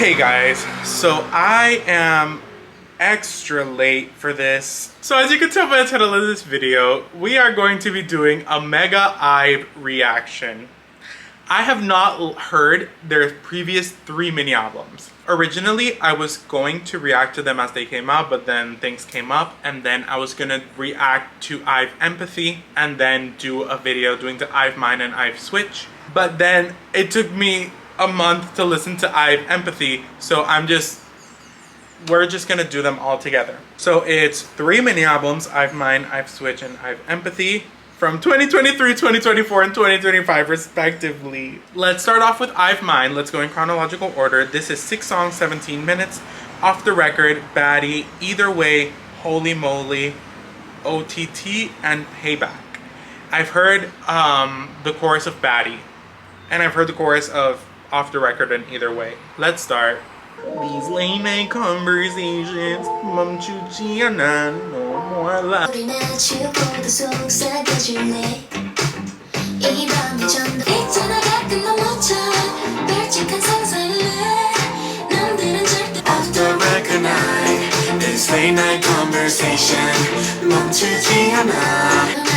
Hey guys, so I am extra late for this. So as you can tell by the title of this video, we are going to be doing a Mega IVE reaction. I have not heard their previous 3 mini albums. Originally, I was going to react to them as they came out, but then things came up, and then I was gonna react to IVE Empathy, and then do a video doing the IVE Mine and IVE Switch. But then it took me a month to listen to IVE Empathy, so we're just gonna do them all together. So it's 3 mini albums, IVE Mine, IVE Switch, and IVE Empathy, from 2023, 2024, and 2025 respectively. Let's start off with IVE Mine. Let's go in chronological order. This is 6 songs, 17 minutes. Off the Record, Baddie, Either Way, Holy Moly, OTT, and Payback. I've heard the chorus of Baddie, and I've heard the chorus of Off the Record and Either Way. Let's start. These late night conversations 멈추지 않아 no more love. After record night, this late night conversation 멈추지 않아.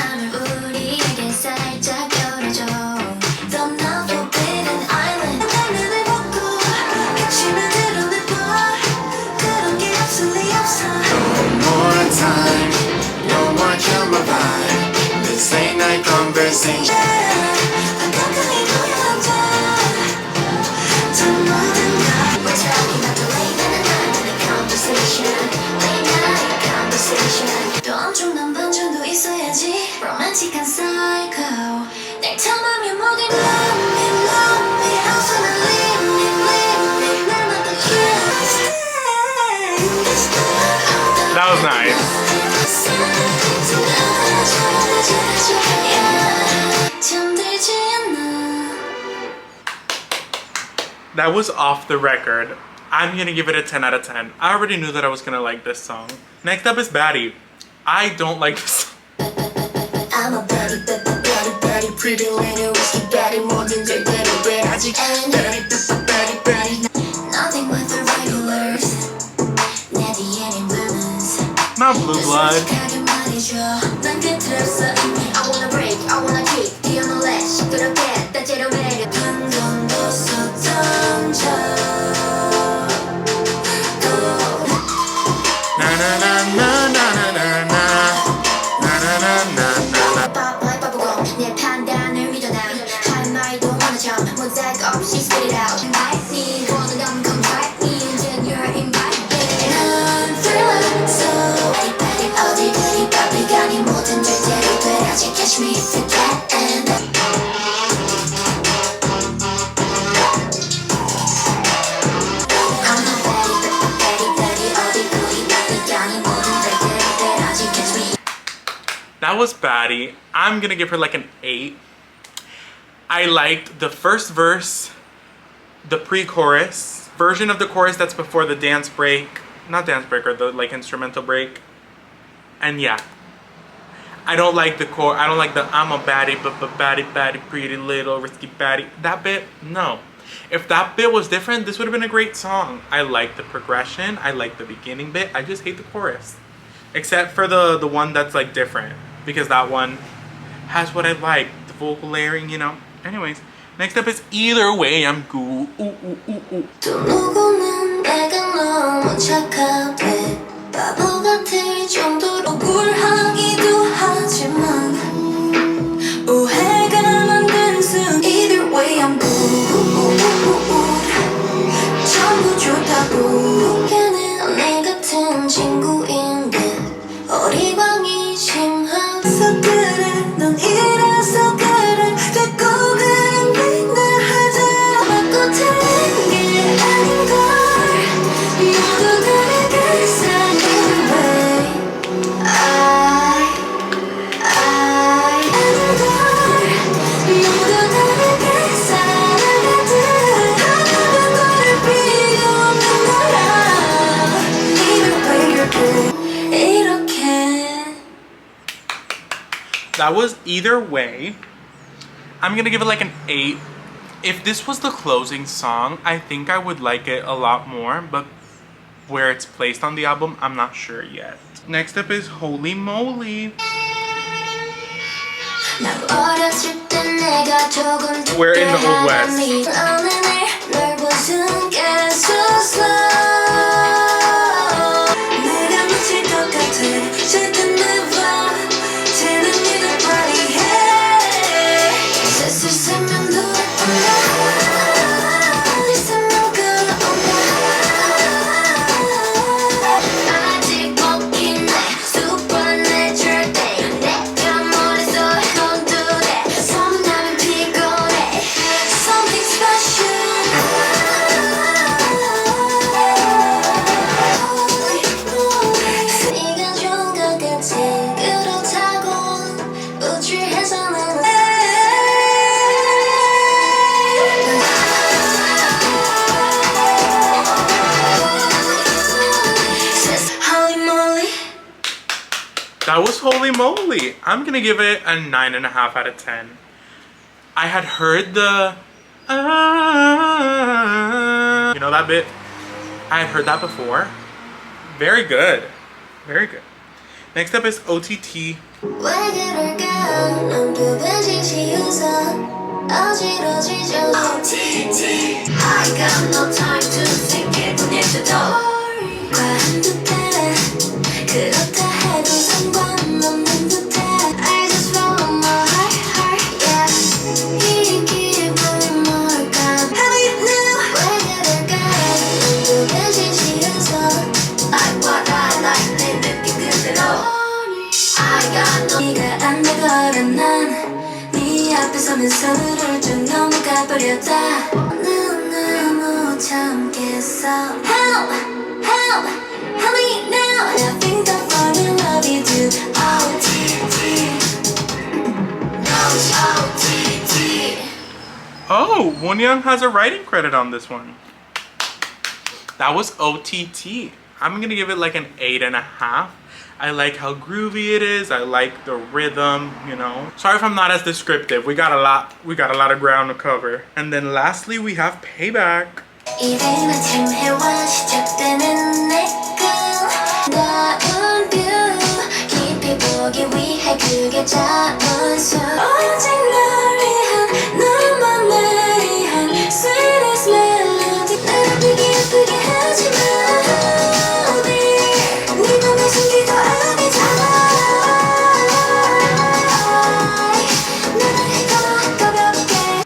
That was nice. That was Off the Record. I'm gonna give it a 10 out of 10. I already knew that I was gonna like this song. Next up is Baddie. I don't like this song. I'm a baddie, baddie, baddie, pretty lady, whiskey baddie, more than they did a bit. Baddie, baddie, baddie. Nothing with the regulars. Not Blue Blood. I wanna break, I wanna kick, 뛰어놀래시 그렇게 따지려 매력 한 번도 쏟던져 내 판단을 믿어놔 할 말도 많아져 모자이크 없이 spit it out invite me 원하면 come fight me then you're invited 난 thriller so 어디 그리 바삐가니 모든 절대로 돼 아직 catch me if you can That was Baddie. I'm gonna give her like an 8. I liked the first verse, the pre-chorus, version of the chorus that's before the dance break. Not dance break, or the like instrumental break. And yeah. I don't like the core. I don't like the I'm a baddie, but baddie, baddie, pretty little risky baddie. That bit, no. If that bit was different, this would have been a great song. I like the progression. I like the beginning bit. I just hate the chorus. Except for the one that's like different. Because that one has what I like. The vocal layering, you know. Anyways, next up is Either Way, I'm cool. 바보 같을 정도로 굴하기도 하지만 오해가 만든 순 Either way I'm good 전부 좋다고 걔는 내 같은 친구인 듯 어리광이 심한 서 그래 넌 이래서 그래 됐고 그냥 맨날 하자 맞고 틀린 게 아닌걸 모두 다르게 살 That was Either Way. I'm gonna give it like an 8. If this was the closing song, I think I would like it a lot more, but where it's placed on the album, I'm not sure yet. Next up is Holy Moly. We're in the Old West. That was Holy Moly. I'm gonna give it a 9.5 out of 10. I had heard the you know that bit? I had heard that before. Very good. Very good. Next up is OTT. I got no time to think it. I just follow my heart, yeah. Like what I like, 느낌 그대로. I got no. 네가 안 되거든 난 네 앞에서는 서로를 좀 넘어가버렸다. 너무 참겠어. Help, help, help me now. I think I'll fall in love with you. OTT, no OTT. Oh, Wonyoung has a writing credit on this one. That was OTT. I'm gonna give it like an 8.5. I like how groovy it is. I like the rhythm, you know. Sorry if I'm not as descriptive. We got a lot of ground to cover. And then lastly, we have Payback.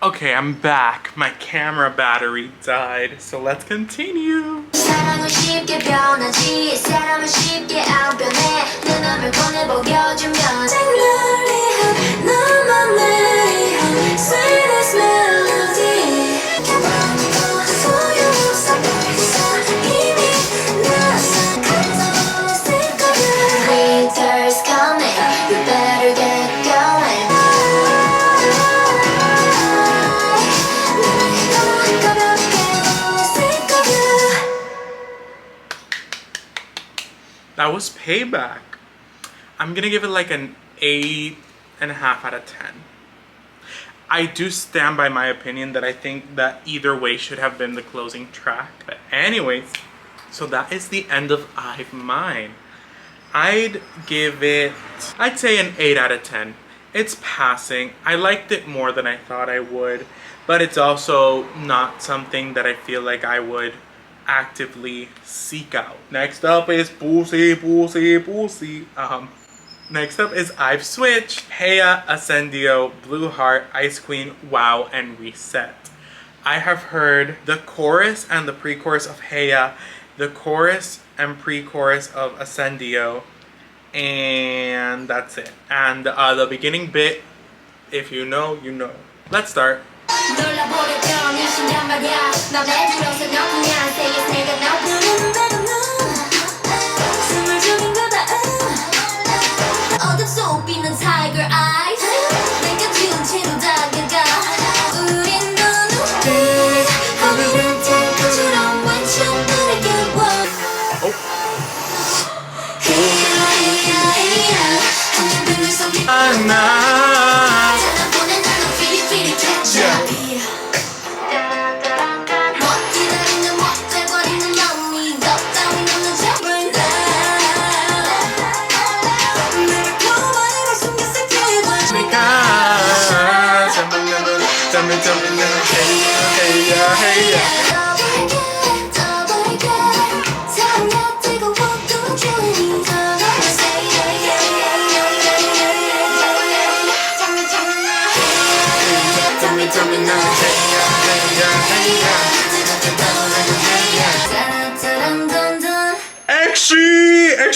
Okay, I'm back. My camera battery died, so let's continue. That was Payback. I'm gonna give it like an 8.5 out of 10. I do stand by my opinion that I think that either way should have been the closing track. But anyways, so that is the end of I've Mine. I'd give it, I'd say an 8 out of 10. It's passing. I liked it more than I thought I would, but it's also not something that I feel like I would actively seek out. Next up is Pussy. Next up is I've Switched, Heya, Ascendio, Blue Heart, Ice Queen, Wow, and Reset. I have heard the chorus and the pre-chorus of Heya, the chorus and pre-chorus of Ascendio, and that's it. And the beginning bit, if you know, you know. Let's start.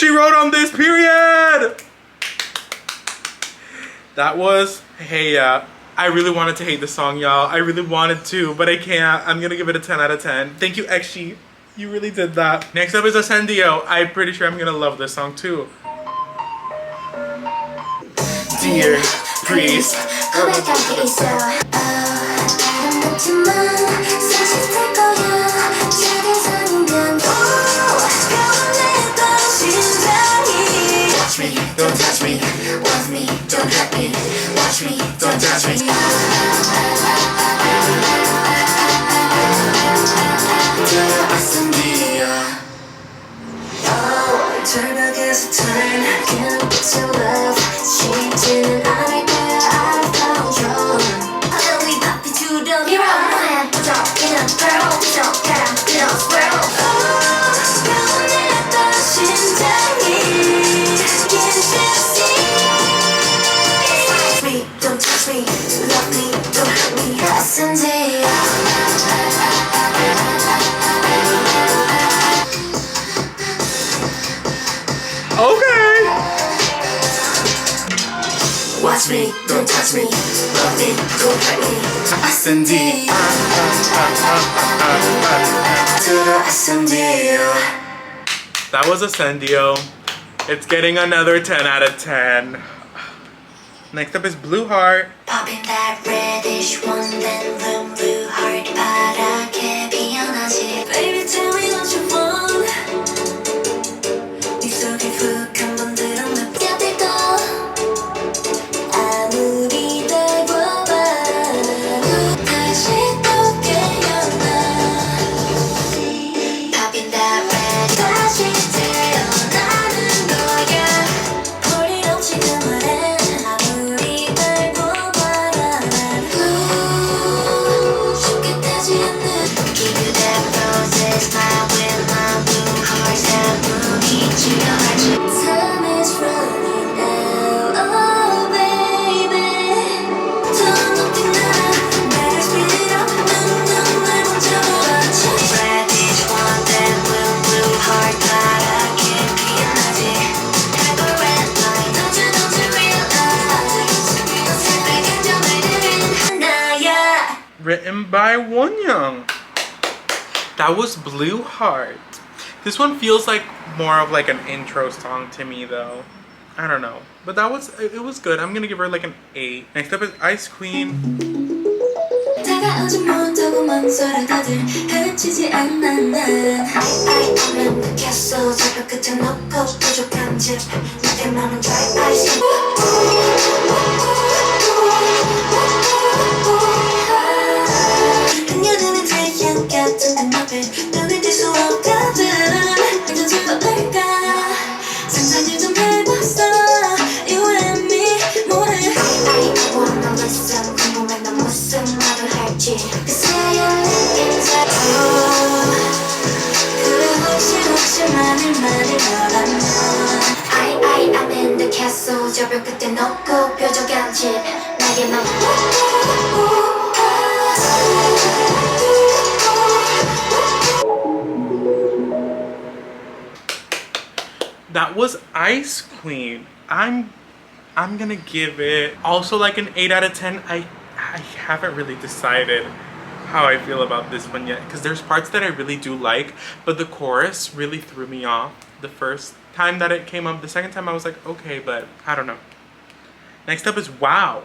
she wrote on this, period. That was Hey Ya. I really wanted to hate the song, y'all. I really wanted to, but I can't. I'm gonna give it a 10 out of 10. Thank you, Exi. You really did that. Next up is Ascendio. I'm pretty sure I'm gonna love this song too. Dear priest. Don't touch me, love me, don't hurt me. Watch me, don't touch me. Oh, 절벽에서 turn, can't get your love. 쉽지는 않을 거야, out of control. I'll leave up to the mirror. I'm talking girl, don't get up, get off, girl. Oh, 변했던 심장이. Don't touch me, love me, don't hurt me. Okay. Watch me, don't touch me, love me, don't hurt me. Ascendio. That was Ascendio. It's getting another 10 out of 10. Next up is Blue Heart. Popping that reddish one, then bloom blue heart. 파랗게 피어나지. Baby, tell me what you want. 네 속에 훅 한번 들어나. 곁에도 아무리 달궈봐도 다시 또 깨어나. Popping that red, 다시 태어나는 거야. 볼일 없이 그 말에. Written by Wonyoung. That was Blue Heart. This one feels like more of like an intro song to me though. I don't know. But that was, it was good. I'm gonna give her like an 8. Next up is Ice Queen. I'm in the castle. 저벽 끝에 놓고 뾰족한 집 나게만. That was Ice Queen. I'm gonna give it also like an 8 out of 10. I haven't really decided how I feel about this one yet, because there's parts that I really do like, but the chorus really threw me off the first time that it came up. The second time I was like, okay, but I don't know. Next up is Wow.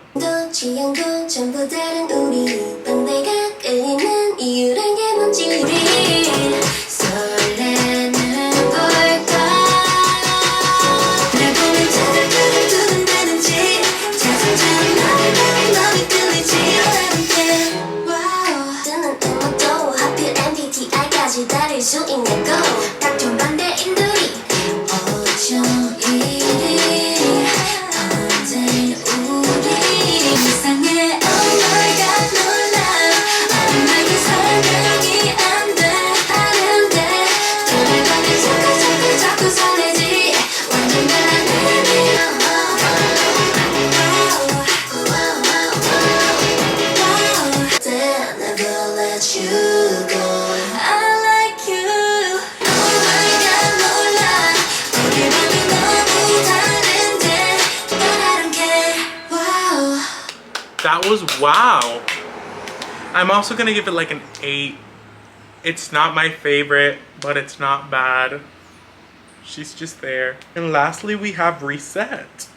That was wow. I'm also gonna give it like an 8. It's not my favorite, but it's not bad. She's just there. And lastly, we have Reset.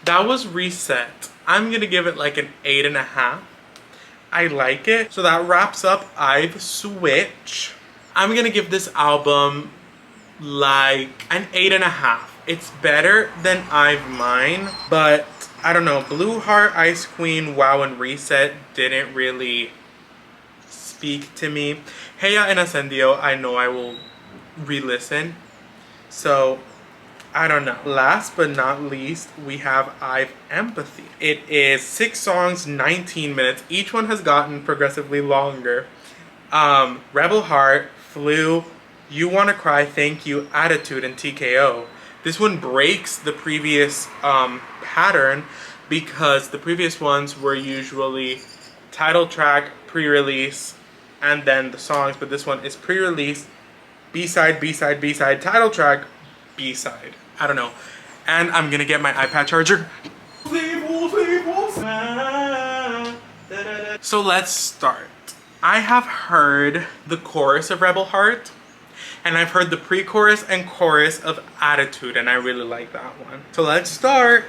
That was Reset. I'm gonna give it like an 8.5. I like it. So that wraps up I've Switch. I'm gonna give this album like an 8.5. It's better than I've Mine, but I don't know. Blue Heart, Ice Queen, Wow, and Reset didn't really speak to me. Heya and Ascendio, I know I will re-listen. So I don't know. Last but not least, we have I've Empathy. It is 6 songs, 19 minutes. Each one has gotten progressively longer. Rebel Heart, Flu, You Wanna Cry, Thank You, Attitude, and TKO. This one breaks the previous pattern because the previous ones were usually title track, pre-release, and then the songs. But this one is pre-release, B-side, B-side, B-side, title track, B-side. I don't know. And I'm gonna get my iPad charger. So let's start. I have heard the chorus of Rebel Heart, and I've heard the pre-chorus and chorus of Attitude, and I really like that one. So let's start.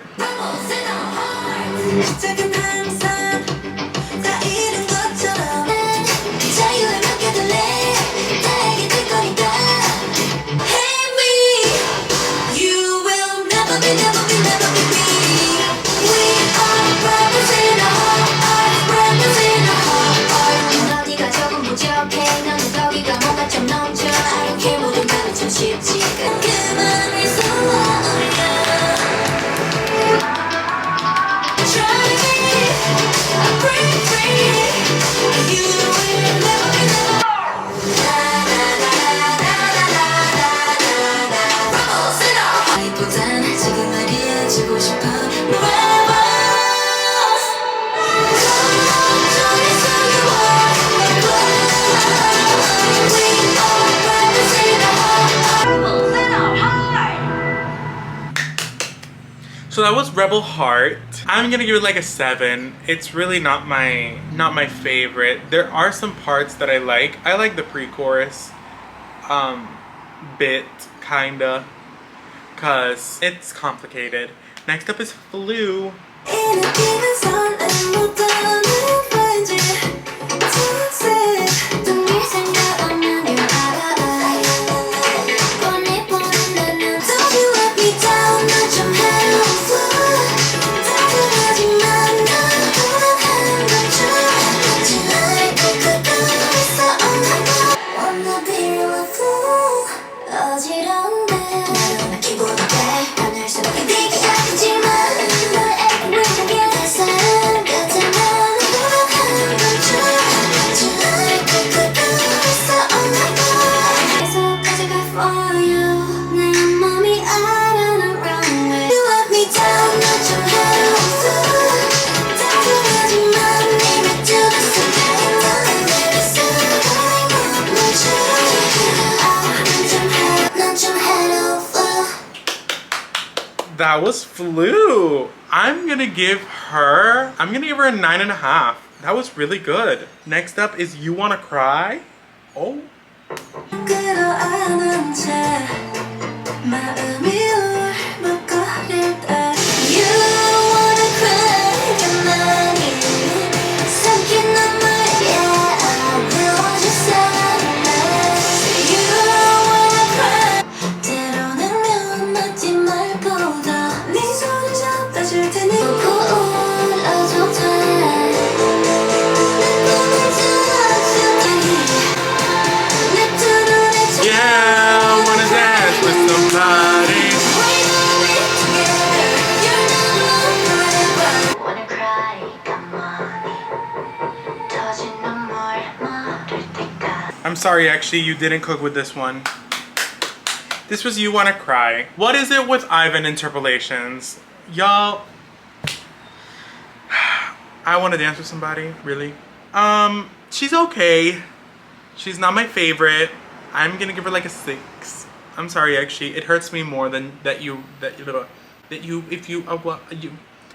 So that was Rebel Heart. I'm gonna give it like a 7. It's really not my favorite. There are some parts that I like. I like the pre-chorus bit, kinda, cause it's complicated. Next up is Flu. That was Flu. I'm gonna give her a 9.5. That was really good. Next up is You Wanna Cry. Oh. I'm sorry, actually, you didn't cook with this one. This was You Wanna Cry. What is it with Ivan interpolations? Y'all, I wanna dance with somebody, really? She's okay. She's not my favorite. I'm gonna give her like a 6. I'm sorry, actually, it hurts me more than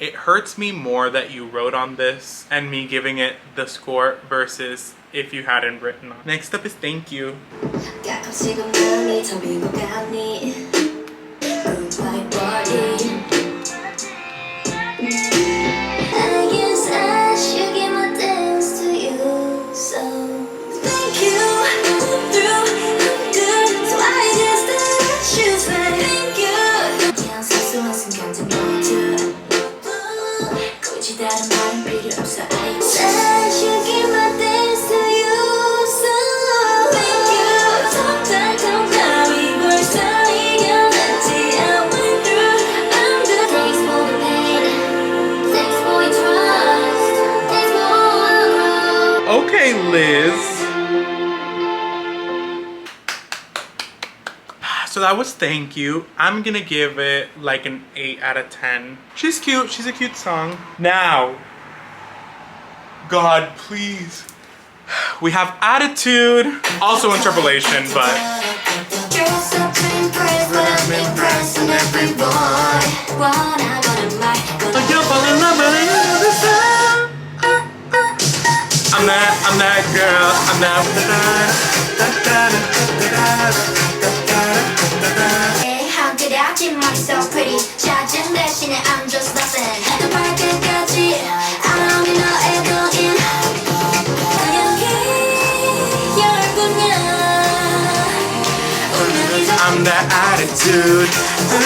it hurts me more that you wrote on this and me giving it the score versus if you hadn't written on. Next up is Thank You. Okay, Liz. So that was Thank You. I'm gonna give it like an 8 out of 10. She's cute. She's a cute song. Now, God, please. We have Attitude, also interpolation, but I'm that girl, I'm that how could I keep myself pretty? Judging that shit, I'm just nothing. I'm that attitude. Who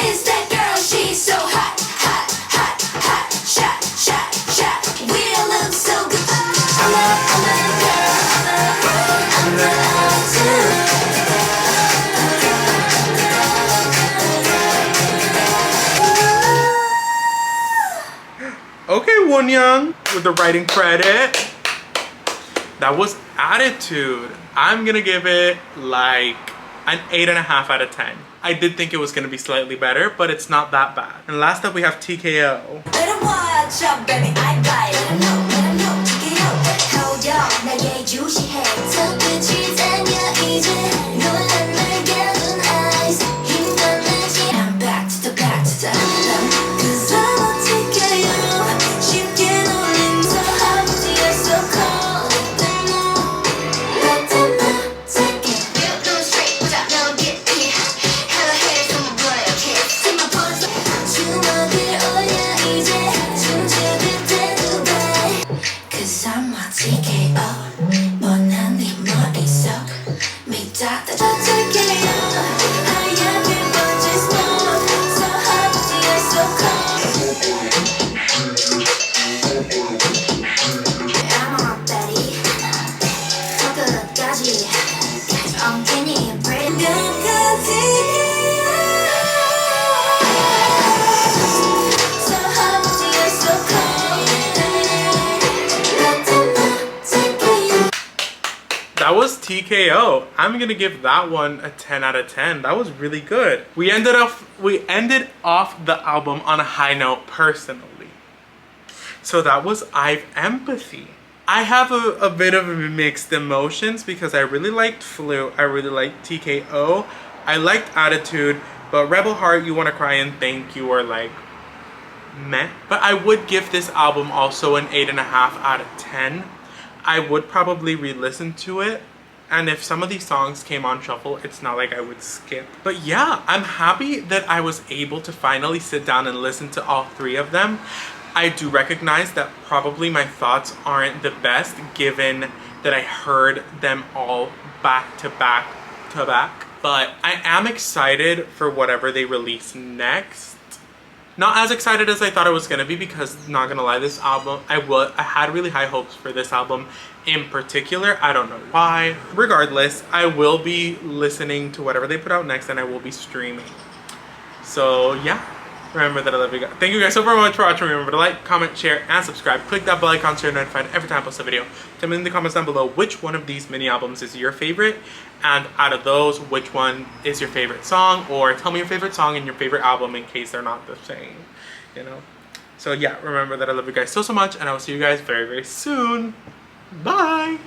is that girl? She's so hot, hot, hot, hot. Shot, shot, shot. We look so good. I'm that girl. I'm that attitude. Okay, Wonyoung with the writing credit. That was Attitude. I'm gonna give it like an 8.5 out of 10. I did think it was gonna be slightly better, but it's not that bad. And last up we have TKO. That was TKO. I'm gonna give that one a 10 out of 10. That was really good. We ended off the album on a high note personally. So that was I've Empathy. I have a bit of mixed emotions because I really liked Flu, I really liked TKO, I liked Attitude, but Rebel Heart, You Wanna Cry, and Thank You are like meh. But I would give this album also an 8.5 out of 10. I would probably re-listen to it, and if some of these songs came on shuffle, it's not like I would skip. But yeah, I'm happy that I was able to finally sit down and listen to all 3 of them. I do recognize that probably my thoughts aren't the best given that I heard them all back to back to back. But I am excited for whatever they release next. Not as excited as I thought I was gonna be because, not gonna lie, this album, I had really high hopes for this album in particular. I don't know why. Regardless, I will be listening to whatever they put out next and I will be streaming. So yeah, Remember that I love you guys. Thank you guys so very much for watching. Remember to like, comment, share, and subscribe. Click that bell icon so you're notified every time I post a video. Tell me in the comments down below which one of these mini albums is your favorite, and out of those, which one is your favorite song, or tell me your favorite song and your favorite album in case they're not the same, you know? So yeah, remember that I love you guys so much, and I will see you guys very, very soon. Bye!